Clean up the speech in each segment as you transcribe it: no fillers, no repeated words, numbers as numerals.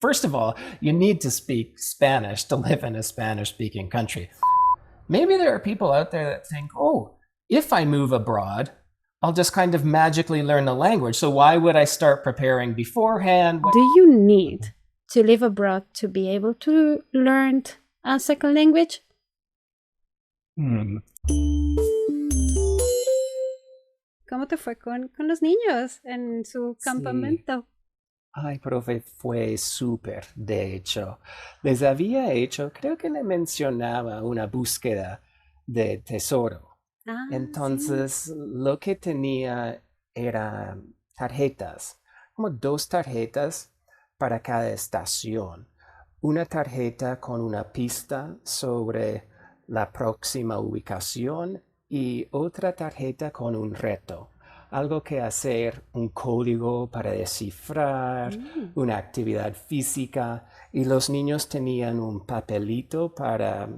First of all, you need to speak Spanish to live in a Spanish-speaking country. Maybe there are people out there that think, oh, if I move abroad, I'll just kind of magically learn the language. So why would I start preparing beforehand? Do you need to live abroad to be able to learn a second language? ¿Cómo te fue con los niños en su campamento? Ay, profe, fue súper, de hecho. Les había hecho, creo que le mencionaba una búsqueda de tesoro. Entonces, lo que tenía era tarjetas, como 2 tarjetas para cada estación. Una tarjeta con una pista sobre la próxima ubicación y otra tarjeta con un reto. Algo que hacer, un código para descifrar, una actividad física, y los niños tenían un papelito para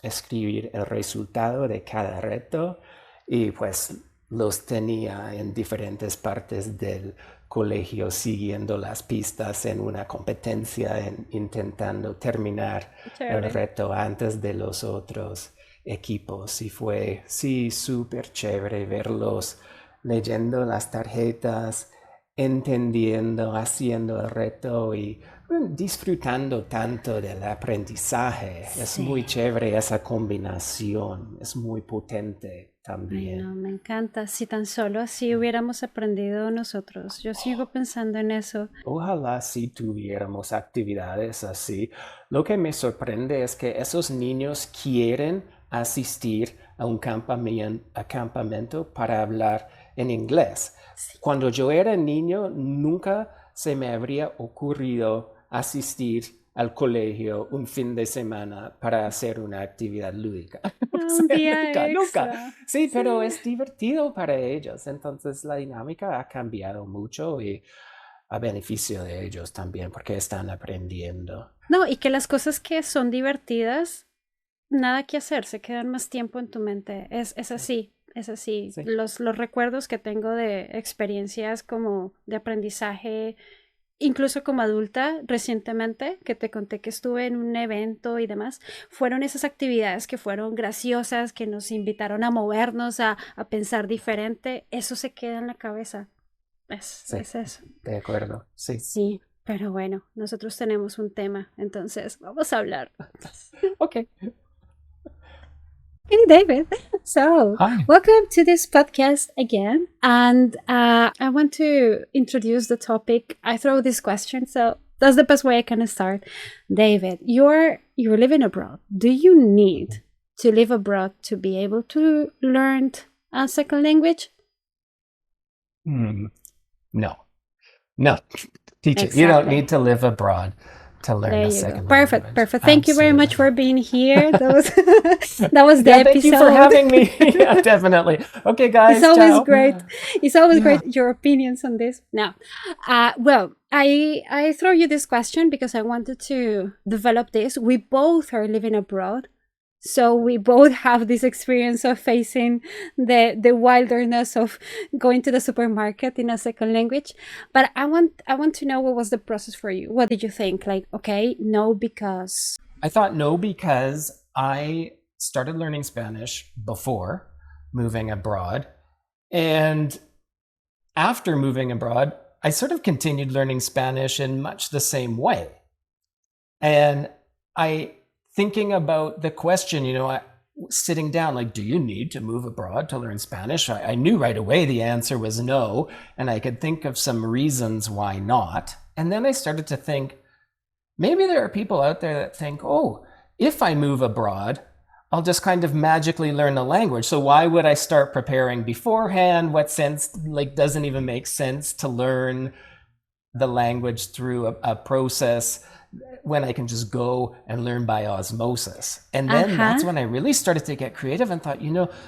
escribir el resultado de cada reto, y pues los tenía en diferentes partes del colegio siguiendo las pistas en una competencia, intentando terminar el reto antes de los otros equipos. Y fue, sí, súper chévere verlos leyendo las tarjetas, entendiendo, haciendo el reto y disfrutando tanto del aprendizaje. Sí. Es muy chévere esa combinación, es muy potente también. Ay, no, me encanta. Si tan solo así hubiéramos aprendido nosotros. Yo sigo pensando en eso. Ojalá si tuviéramos actividades así. Lo que me sorprende es que esos niños quieren asistir a un campamento para hablar en inglés. Sí. Cuando yo era niño, nunca se me habría ocurrido asistir al colegio un fin de semana para hacer una actividad lúdica. Un día nunca. Sí, pero es divertido para ellos. Entonces la dinámica ha cambiado mucho y a beneficio de ellos también porque están aprendiendo. No, y que las cosas que son divertidas, nada que hacer, se quedan más tiempo en tu mente. Es así. Es así. Sí. Los recuerdos que tengo de experiencias como de aprendizaje, incluso como adulta recientemente, que te conté que estuve en un evento y demás, fueron esas actividades que fueron graciosas, que nos invitaron a movernos, a pensar diferente. Eso se queda en la cabeza. Sí, es eso. De acuerdo, sí. Sí, pero bueno, nosotros tenemos un tema, entonces vamos a hablar. Ok. Hey, David. So, hi. Welcome to this podcast again. And I want to introduce the topic. I throw this question, so that's the best way I can start. David, you're living abroad. Do you need to live abroad to be able to learn a second language? No. Teacher, Exactly. You don't need to live abroad to learn a second language. Perfect. Thank you very much for being here. That was the episode. Thank you for having me. Yeah, definitely. Okay, guys. It's always ciao. great. It's always great your opinions on this. Now, well, I throw you this question because I wanted to develop this. We both are living abroad, so we both have this experience of facing the wilderness of going to the supermarket in a second language. But I want to know, what was the process for you? What did you think? Like, okay, no, because... I thought no, because I started learning Spanish before moving abroad. And after moving abroad, I sort of continued learning Spanish in much the same way. And thinking about the question, sitting down, like, do you need to move abroad to learn Spanish? I knew right away the answer was no, and I could think of some reasons why not. And then I started to think, maybe there are people out there that think, oh, if I move abroad, I'll just kind of magically learn the language. So why would I start preparing beforehand? What sense, doesn't even make sense to learn the language through a process when I can just go and learn by osmosis. And then that's when I really started to get creative and thought,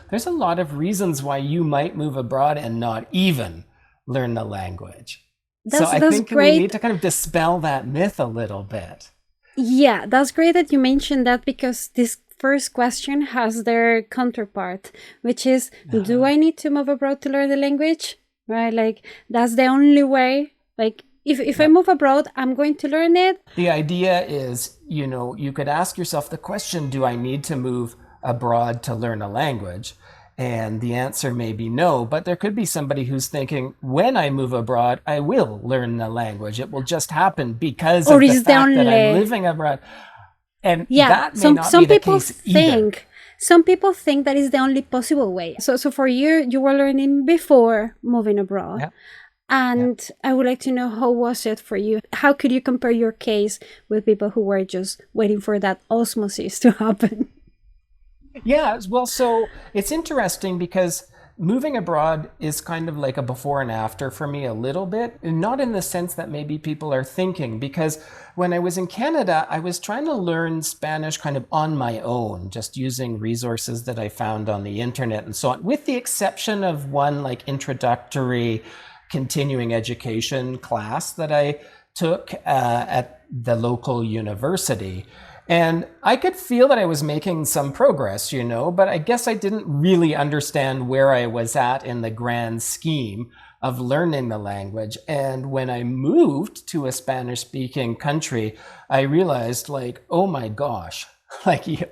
there's a lot of reasons why you might move abroad and not even learn the language. So I think we need to kind of dispel that myth a little bit. Yeah, that's great that you mentioned that, because this first question has their counterpart, which is, do I need to move abroad to learn the language? Right? Like, that's the only way. Like, if I move abroad, I'm going to learn it. The idea is, you could ask yourself the question, do I need to move abroad to learn a language? And the answer may be no, but there could be somebody who's thinking, when I move abroad, I will learn the language. It will just happen because of the fact that I'm living abroad. And that may not be the case either. Some people think that is the only possible way. So for you were learning before moving abroad. Yeah. And I would like to know, how was it for you? How could you compare your case with people who were just waiting for that osmosis to happen? Yeah, well, so it's interesting because moving abroad is kind of like a before and after for me a little bit, and not in the sense that maybe people are thinking, because when I was in Canada, I was trying to learn Spanish kind of on my own, just using resources that I found on the internet and so on, with the exception of one like introductory continuing education class that I took at the local university. And I could feel that I was making some progress, but I guess I didn't really understand where I was at in the grand scheme of learning the language. And when I moved to a Spanish-speaking country, I realized oh my gosh,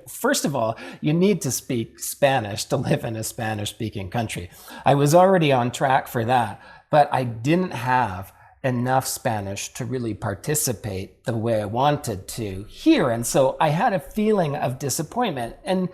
first of all, you need to speak Spanish to live in a Spanish-speaking country. I was already on track for that, but I didn't have enough Spanish to really participate the way I wanted to here. And so I had a feeling of disappointment. And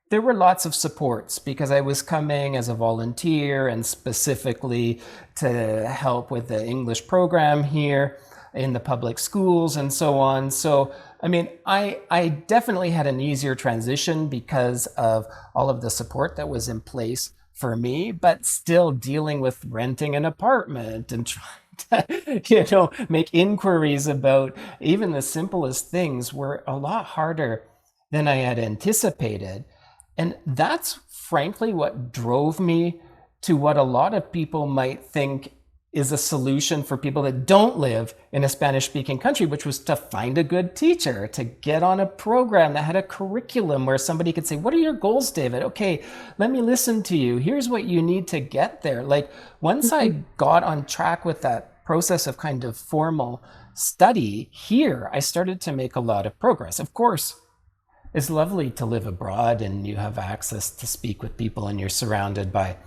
there were lots of supports because I was coming as a volunteer and specifically to help with the English program here in the public schools and so on. So, I definitely had an easier transition because of all of the support that was in place for me, but still dealing with renting an apartment and trying to, make inquiries about even the simplest things were a lot harder than I had anticipated. And that's frankly what drove me to what a lot of people might think is a solution for people that don't live in a Spanish-speaking country, which was to find a good teacher, to get on a program that had a curriculum where somebody could say, what are your goals, David? Okay, let me listen to you. Here's what you need to get there. Once I got on track with that process of kind of formal study here, I started to make a lot of progress. Of course, it's lovely to live abroad and you have access to speak with people and you're surrounded by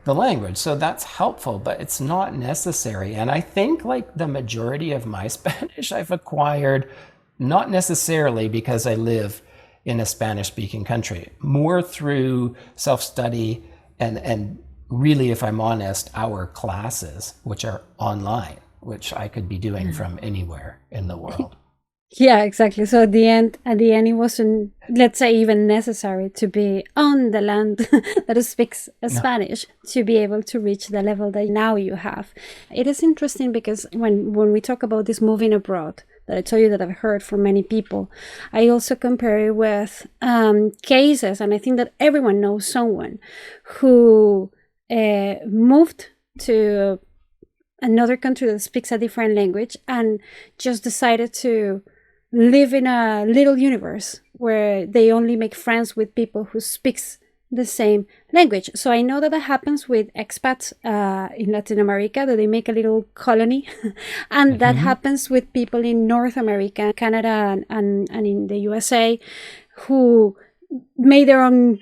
the language. So that's helpful, but it's not necessary. And I think the majority of my Spanish I've acquired not necessarily because I live in a Spanish-speaking country, more through self-study and really, if I'm honest, our classes, which are online, which I could be doing from anywhere in the world. Yeah, exactly. So at the end, it wasn't, let's say, even necessary to be on the land that speaks Spanish to be able to reach the level that now you have. It is interesting because when we talk about this moving abroad, that I told you that I've heard from many people, I also compare it with cases, and I think that everyone knows someone who moved to another country that speaks a different language and just decided to live in a little universe where they only make friends with people who speaks the same language. So I know that happens with expats in Latin America, that they make a little colony. And that happens with people in North America, Canada, and in the USA, who made their own,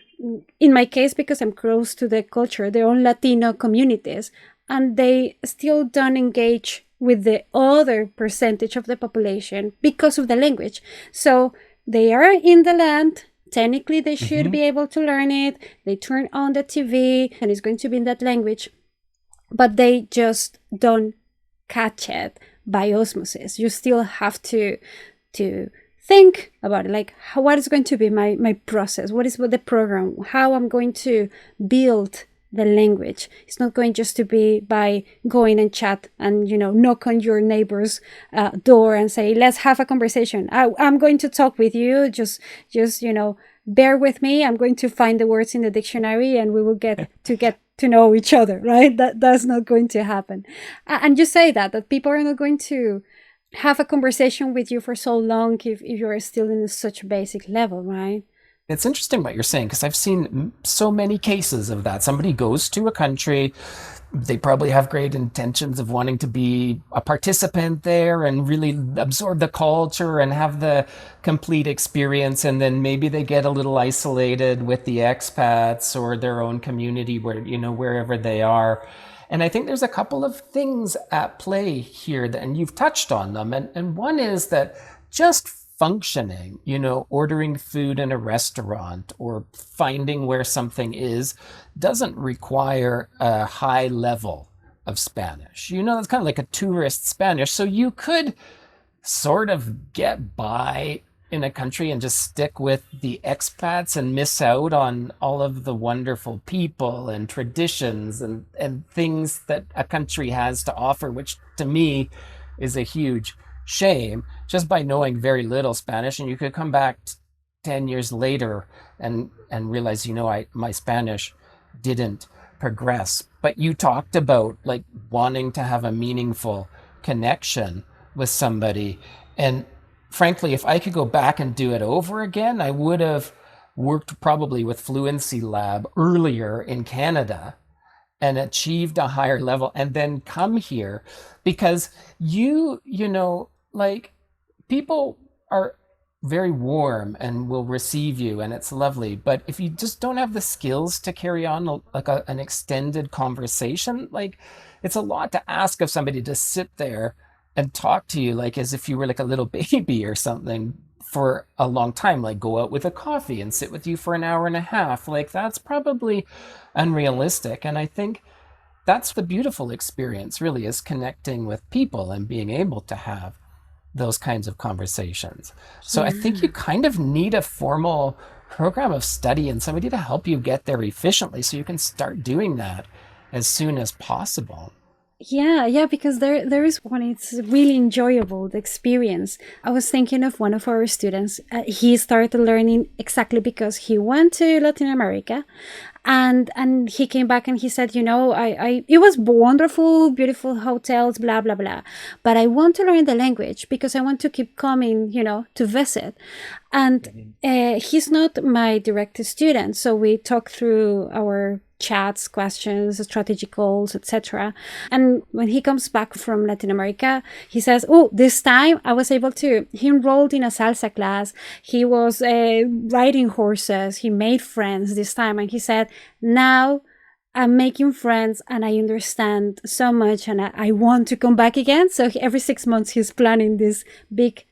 in my case, because I'm close to the culture, their own Latino communities. And they still don't engage with the other percentage of the population because of the language. So they are in the land. Technically, they should be able to learn it. They turn on the TV and it's going to be in that language. But they just don't catch it by osmosis. You still have to think about it, what is going to be my process? What is the program? How I'm going to build the language. It's not going just to be by going and chat and knock on your neighbor's door and say, let's have a conversation. I'm going to talk with you. Just bear with me. I'm going to find the words in the dictionary and we will get to know each other, right? That's not going to happen. And you say that people are not going to have a conversation with you for so long if you're still in such basic level, right? It's interesting what you're saying because I've seen so many cases of that. Somebody goes to a country, they probably have great intentions of wanting to be a participant there and really absorb the culture and have the complete experience. And then maybe they get a little isolated with the expats or their own community where, wherever they are. And I think there's a couple of things at play here that, and you've touched on them. And one is that just functioning, ordering food in a restaurant or finding where something is doesn't require a high level of Spanish. It's kind of like a tourist Spanish. So you could sort of get by in a country and just stick with the expats and miss out on all of the wonderful people and traditions and things that a country has to offer, which to me is a huge shame just by knowing very little Spanish. And you could come back 10 years later and realize, my Spanish didn't progress. But you talked about like wanting to have a meaningful connection with somebody. And frankly, if I could go back and do it over again, I would have worked probably with Fluency Lab earlier in Canada and achieved a higher level and then come here because like people are very warm and will receive you and it's lovely. But if you just don't have the skills to carry on an extended conversation, like it's a lot to ask of somebody to sit there and talk to you like as if you were like a little baby or something for a long time, like go out with a coffee and sit with you for an hour and a half. Like that's probably unrealistic. And I think that's the beautiful experience really is connecting with people and being able to have those kinds of conversations. So I think you kind of need a formal program of study and somebody to help you get there efficiently so you can start doing that as soon as possible. Yeah, because there is one, it's really enjoyable, the experience. I was thinking of one of our students. He started learning exactly because he went to Latin America and he came back and he said, I it was wonderful, beautiful hotels, blah, blah, blah. But I want to learn the language because I want to keep coming, to visit. And he's not my direct student. So we talk through our chats, questions, strategy goals, etc. And when he comes back from Latin America, he says, oh, this time I was able to, he enrolled in a salsa class. He was riding horses. He made friends this time. And he said, now I'm making friends and I understand so much and I want to come back again. So every 6 months he's planning this big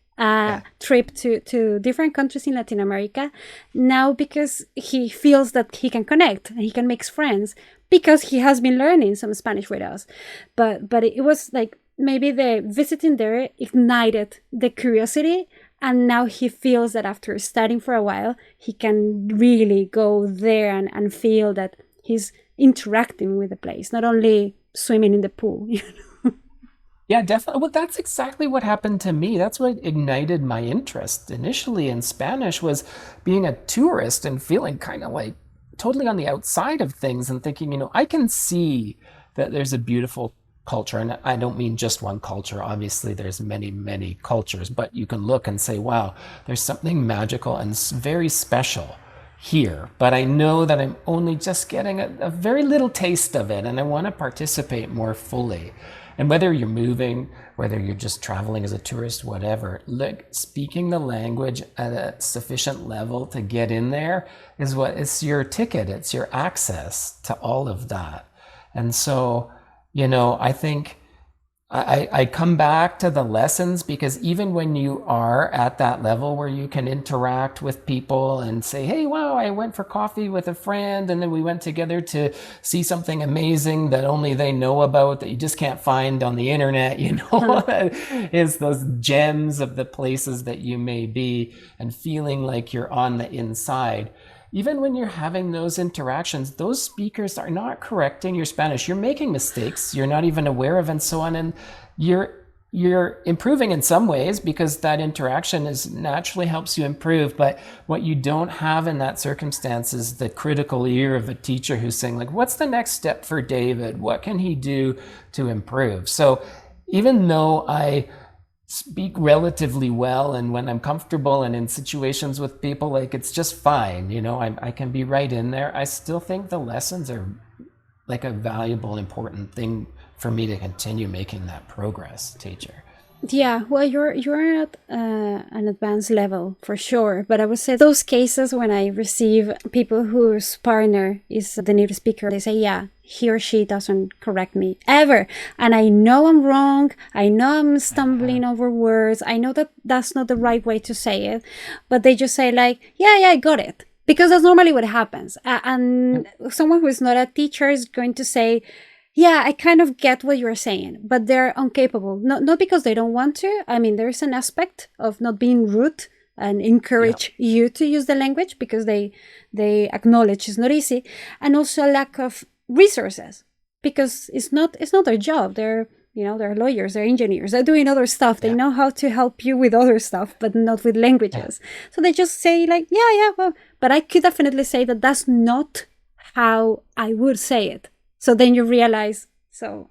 trip to different countries in Latin America now because he feels that he can connect and he can make friends because he has been learning some Spanish with us. But it was like maybe the visiting there ignited the curiosity and now he feels that after studying for a while he can really go there and feel that he's interacting with the place, not only swimming in the pool. Yeah, definitely. Well, that's exactly what happened to me. That's what ignited my interest initially in Spanish was being a tourist and feeling kind of like totally on the outside of things and thinking, I can see that there's a beautiful culture. And I don't mean just one culture. Obviously, there's many, many cultures, but you can look and say, wow, there's something magical and very special here. But I know that I'm only just getting a very little taste of it and I want to participate more fully. And whether you're moving, whether you're just traveling as a tourist, whatever, look, speaking the language at a sufficient level to get in there is what is your ticket. It's your access to all of that. And so, I think I come back to the lessons because even when you are at that level where you can interact with people and say, hey, wow, I went for coffee with a friend and then we went together to see something amazing that only they know about that you just can't find on the internet, is those gems of the places that you may be and feeling like you're on the inside. Even when you're having those interactions, those speakers are not correcting your Spanish. You're making mistakes you're not even aware of and so on. And you're improving in some ways because that interaction is naturally helps you improve. But what you don't have in that circumstance is the critical ear of a teacher who's saying, like, what's the next step for David? What can he do to improve? So even though I speak relatively well, and when I'm comfortable and in situations with people, like it's just fine, I can be right in there. I still think the lessons are like a valuable, important thing for me to continue making that progress, teacher. Yeah, well, you're at an advanced level for sure, but I would say those cases when I receive people whose partner is the native speaker, they say, yeah, he or she doesn't correct me ever, and I know I'm wrong, I know I'm stumbling over words, I know that that's not the right way to say it, but they just say like, yeah, I got it, because that's normally what happens. And someone who is not a teacher is going to say, yeah, I kind of get what you're saying, but they're incapable. Not because they don't want to. I mean, there's an aspect of not being rude and encourage you to use the language because they acknowledge it's not easy, and also a lack of resources because it's not their job. They're lawyers, they're engineers, they're doing other stuff. They know how to help you with other stuff, but not with languages. So they just say like, well, but I could definitely say that that's not how I would say it. So then you realize, so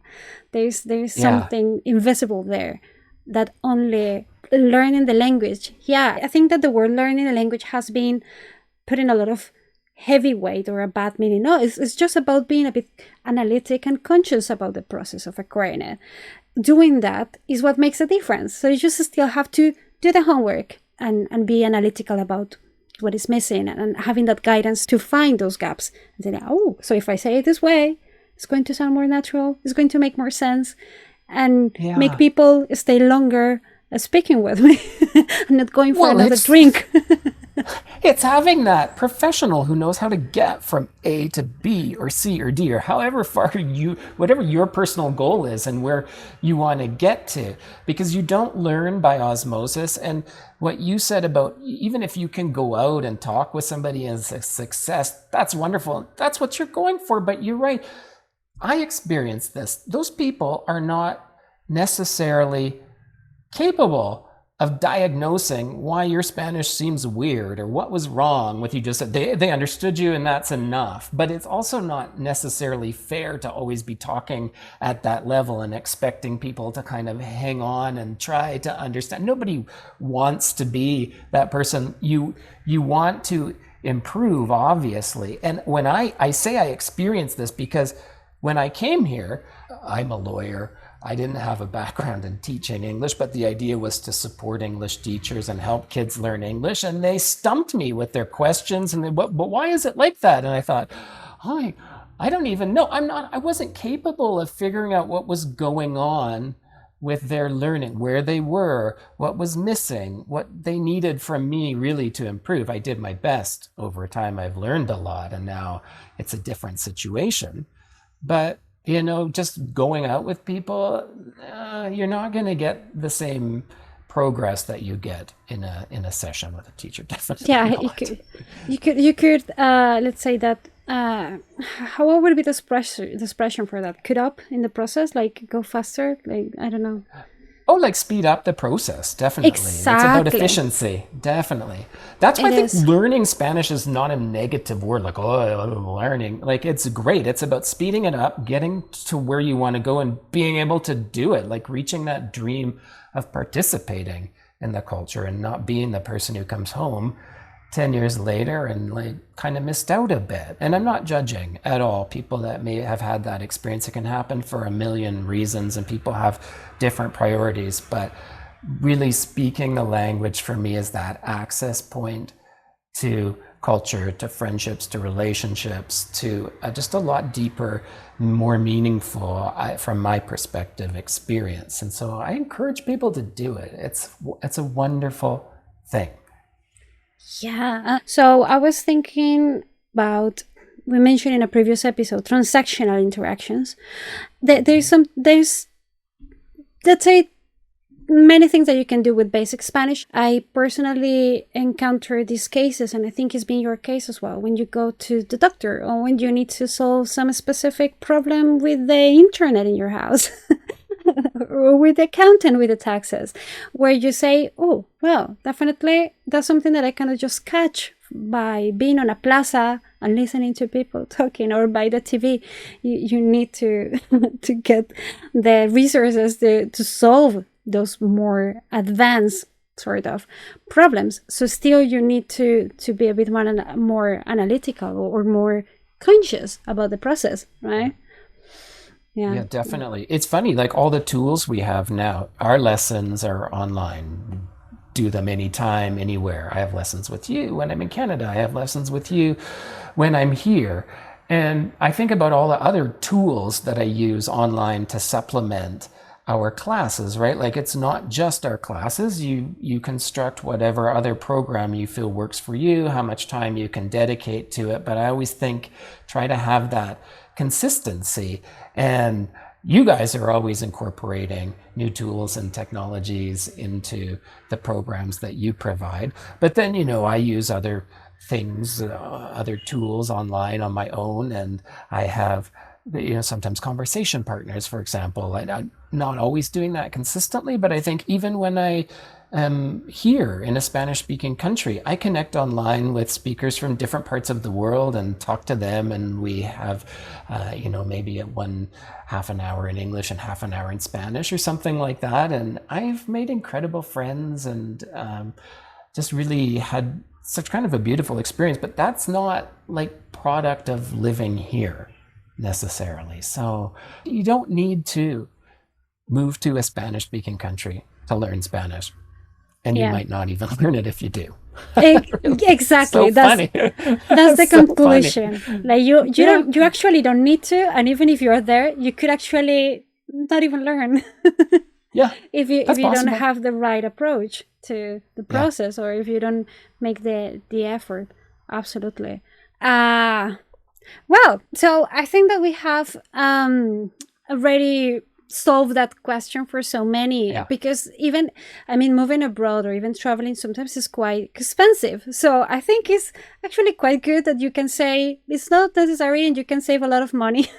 there's something invisible there that only learning the language. Yeah, I think that the word learning the language has been put in a lot of heavy weight or a bad meaning. No, it's just about being a bit analytic and conscious about the process of acquiring it. Doing that is what makes a difference. So you just still have to do the homework and be analytical about what is missing and having that guidance to find those gaps. And then, so if I say it this way, it's going to sound more natural, it's going to make more sense, and make people stay longer speaking with me and not going for another drink. It's having that professional who knows how to get from A to B or C or D or however far whatever your personal goal is and where you want to get to, because you don't learn by osmosis. And what you said about even if you can go out and talk with somebody as a success, that's wonderful. That's what you're going for. But you're right. I experienced this. Those people are not necessarily capable of diagnosing why your Spanish seems weird or what was wrong with you just said. They understood you and that's enough. But it's also not necessarily fair to always be talking at that level and expecting people to kind of hang on and try to understand. Nobody wants to be that person. You want to improve, obviously. And when I say I experienced this because when I came here, I'm a lawyer. I didn't have a background in teaching English, but the idea was to support English teachers and help kids learn English. And they stumped me with their questions. And but why is it like that? And I thought, I don't even know. I wasn't capable of figuring out what was going on with their learning, where they were, what was missing, what they needed from me really to improve. I did my best. Over time, I've learned a lot, and now it's a different situation. But just going out with people, you're not going to get the same progress that you get in a session with a teacher. Definitely. Yeah, not. you could let's say that. How would be the expression for that? Could up in the process, like go faster, like I don't know. Oh, like speed up the process, definitely. Exactly. It's about efficiency, definitely. That's why I think learning Spanish is not a negative word, like, learning. Like, it's great. It's about speeding it up, getting to where you want to go and being able to do it, like reaching that dream of participating in the culture and not being the person who comes home 10 years later and like kind of missed out a bit. And I'm not judging at all people that may have had that experience. It can happen for a million reasons and people have different priorities, but really speaking the language for me is that access point to culture, to friendships, to relationships, to just a lot deeper, more meaningful, from my perspective, experience. And so I encourage people to do it. It's a wonderful thing. Yeah. So I was thinking about, we mentioned in a previous episode, transactional interactions. There's let's say, many things that you can do with basic Spanish. I personally encounter these cases, and I think it's been your case as well, when you go to the doctor or when you need to solve some specific problem with the internet in your house. Or with the accountant with the taxes, where you say, oh, well, definitely that's something that I cannot just catch by being on a plaza and listening to people talking or by the TV. You need to to get the resources to solve those more advanced sort of problems. So still you need to be a bit more analytical or more conscious about the process, right? Yeah, definitely. It's funny, like all the tools we have now, our lessons are online. Do them anytime, anywhere. I have lessons with you when I'm in Canada. I have lessons with you when I'm here. And I think about all the other tools that I use online to supplement our classes, right? Like it's not just our classes. You construct whatever other program you feel works for you, how much time you can dedicate to it. But I always think try to have that consistency. And you guys are always incorporating new tools and technologies into the programs that you provide. But then, I use other things, other tools online on my own. And I have, sometimes conversation partners, for example. I'm not always doing that consistently, but I think even when I am here in a Spanish-speaking country, I connect online with speakers from different parts of the world and talk to them. And we have, maybe one half an hour in English and half an hour in Spanish or something like that. And I've made incredible friends and just really had such kind of a beautiful experience. But that's not like product of living here necessarily. So you don't need to move to a Spanish-speaking country to learn Spanish. And you might not even learn it if you do. Exactly. So that's the conclusion. Funny. Like you actually don't need to, and even if you're there, you could actually not even learn. If you don't have the right approach to the process, or if you don't make the effort. Absolutely. Well, so I think that we have already solve that question for so many, because even, moving abroad or even traveling sometimes is quite expensive. So I think it's actually quite good that you can say it's not necessary and you can save a lot of money.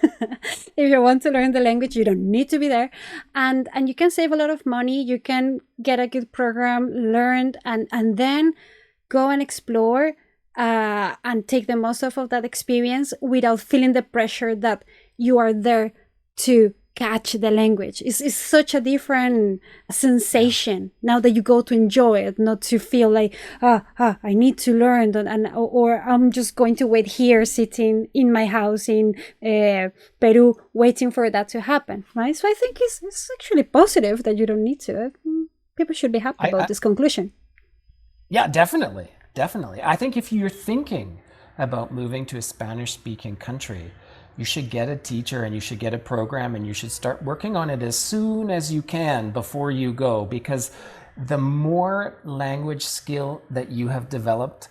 If you want to learn the language, you don't need to be there. And you can save a lot of money. You can get a good program, learn, and then go and explore and take the most of that experience without feeling the pressure that you are there to catch the language. It's such a different sensation now that you go to enjoy it, not to feel like I need to learn or I'm just going to wait here sitting in my house in Peru waiting for that to happen, right? So I think it's actually positive that you don't need to. People should be happy about this conclusion. Yeah, definitely. I think if you're thinking about moving to a Spanish-speaking country, you should get a teacher and you should get a program and you should start working on it as soon as you can before you go, because the more language skill that you have developed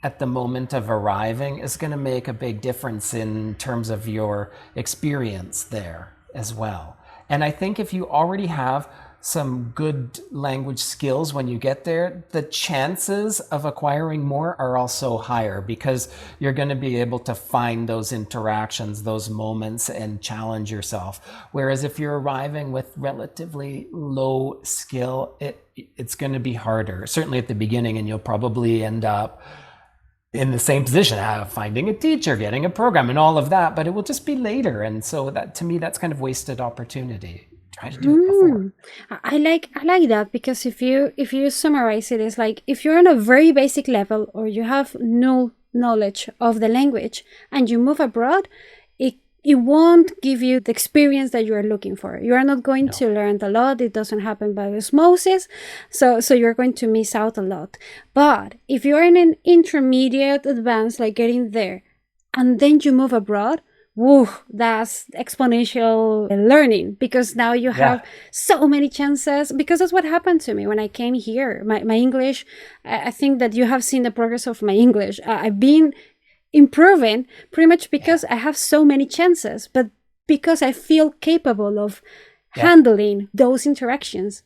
at the moment of arriving is going to make a big difference in terms of your experience there as well. And I think if you already have some good language skills when you get there, the chances of acquiring more are also higher, because you're going to be able to find those interactions, those moments, and challenge yourself. Whereas if you're arriving with relatively low skill, it's going to be harder, certainly at the beginning, and you'll probably end up in the same position, finding a teacher, getting a program, and all of that, but it will just be later. And so that, to me, that's kind of wasted opportunity. Try to do it before. I like that, because if you summarize it, it's like if you're on a very basic level or you have no knowledge of the language and you move abroad, it won't give you the experience that you are looking for. You are not going to learn a lot. It doesn't happen by osmosis, so you're going to miss out a lot. But if you're in an intermediate advanced, like getting there, and then you move abroad, woo, that's exponential learning, because now you have so many chances. Because that's what happened to me when I came here. My English, I think that you have seen the progress of my English. I've been improving pretty much because I have so many chances, but because I feel capable of handling those interactions.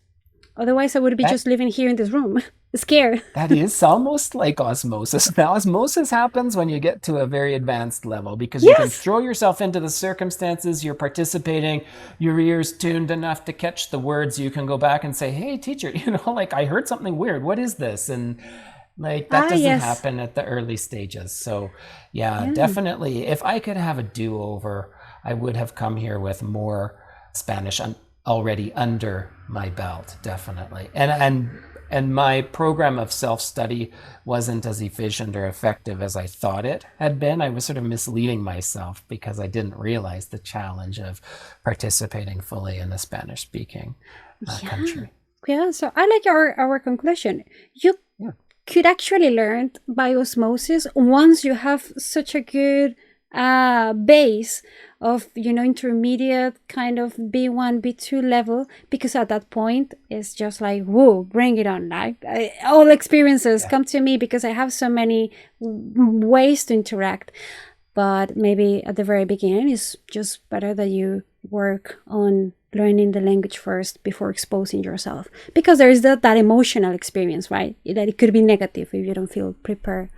Otherwise, I would be just living here in this room, scared. That is almost like osmosis. Now, osmosis happens when you get to a very advanced level, because you can throw yourself into the circumstances, you're participating, your ears tuned enough to catch the words, you can go back and say, hey, teacher, I heard something weird. What is this? And that doesn't happen at the early stages. So definitely, if I could have a do-over, I would have come here with more Spanish already under my belt, definitely. And my program of self-study wasn't as efficient or effective as I thought it had been. I was sort of misleading myself because I didn't realize the challenge of participating fully in a Spanish-speaking country. Yeah, so I like our conclusion. You could actually learn by osmosis once you have such a good base of, intermediate kind of B1, B2 level, because at that point it's just like, whoa, bring it on. Like all experiences come to me because I have so many ways to interact. But maybe at the very beginning, it's just better that you work on learning the language first before exposing yourself, because there is that emotional experience, right? That it could be negative if you don't feel prepared.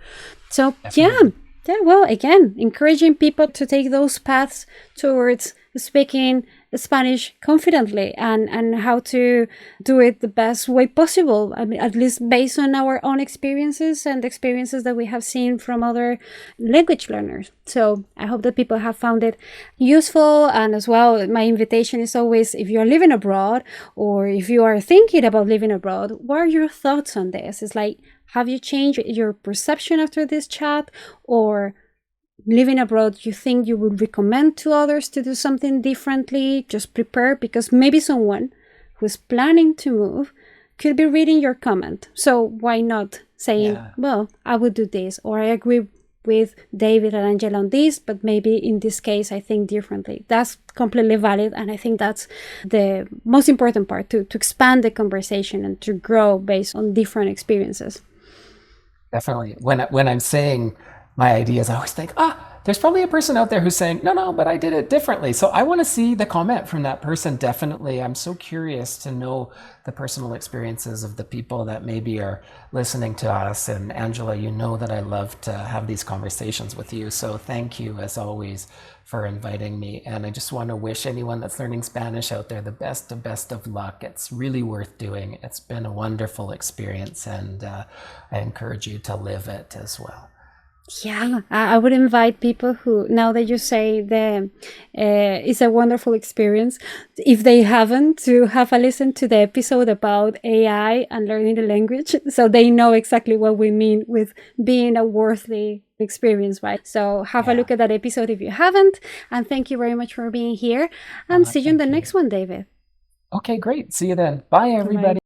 So Definitely. Well, again, encouraging people to take those paths towards speaking Spanish confidently and how to do it the best way possible. I mean, at least based on our own experiences and experiences that we have seen from other language learners. So I hope that people have found it useful. And as well, my invitation is always, if you're living abroad or if you are thinking about living abroad, what are your thoughts on this? It's like, have you changed your perception after this chat? Or living abroad, you think you would recommend to others to do something differently? Just prepare, because maybe someone who's planning to move could be reading your comment. So why not saying, well, I would do this, or I agree with David and Angela on this, but maybe in this case I think differently. That's completely valid, and I think that's the most important part, to expand the conversation and to grow based on different experiences. Definitely. When I'm saying my ideas, I always think, there's probably a person out there who's saying, no, but I did it differently. So I want to see the comment from that person. Definitely. I'm so curious to know the personal experiences of the people that maybe are listening to us. And Angela, you know that I love to have these conversations with you. So thank you, as always, for inviting me. And I just want to wish anyone that's learning Spanish out there the best of luck. It's really worth doing. It's been a wonderful experience, and I encourage you to live it as well. Yeah, I would invite people who, now that you say it's a wonderful experience, if they haven't, to have a listen to the episode about AI and learning the language, so they know exactly what we mean with being a worthy experience, right? So have a look at that episode if you haven't, and thank you very much for being here, and see you in the next one, David. Okay, great. See you then. Bye, everybody.